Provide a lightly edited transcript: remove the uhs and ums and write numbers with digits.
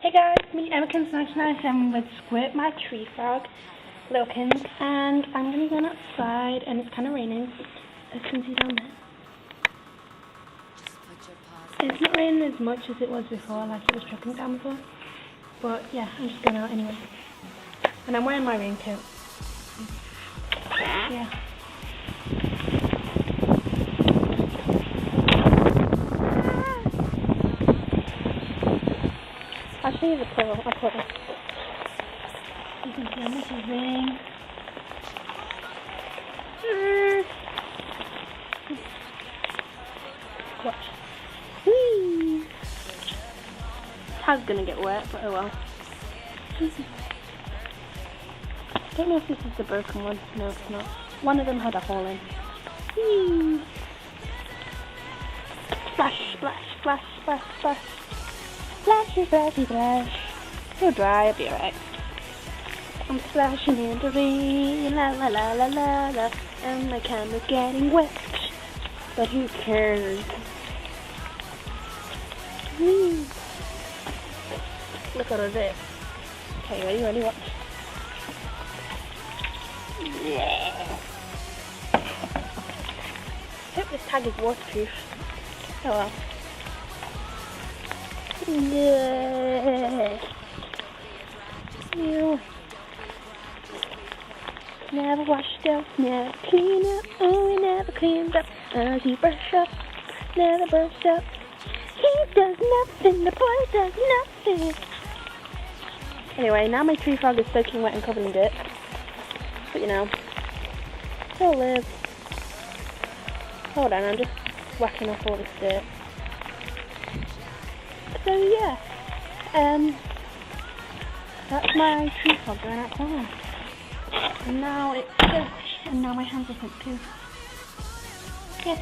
Hey guys, me Emma with Squirt, my tree frog, Lilkins, and I'm going to be going outside and it's kind of raining, as you can see down there. It's not raining as much as it was before, like it was dropping down before, but yeah, I'm just going out anyway. And I'm wearing my raincoat. Yeah. I'll show you the puddle. I'll put it. You can see how much is raining. Watch. Whee! Tag's gonna get wet, but oh well. I don't know if this is the broken one. No, it's not. One of them had a hole in. Whee! Splash, splash, splash, splash, splash. Splashy, splashy, splash. He'll dry, I'll be alright. I'm splashing in the rain, la la la la la la, and my camera's getting wet, but who cares? Whee. Look at this. Okay, ready, watch. Yeah. Hope this tag is waterproof. Oh well. Yeah. Ew. Never washed up, never cleaned up, oh, we never cleaned up. As he brushed up, never brushed up. He does nothing, the boy does nothing. Anyway, now my tree frog is soaking wet and covered in dirt. But you know, he'll live. Hold on, I'm just whacking off all this dirt. So yeah, that's my tree frog going out corner. And now it's dirty, and now my hands are pink too. Yeah,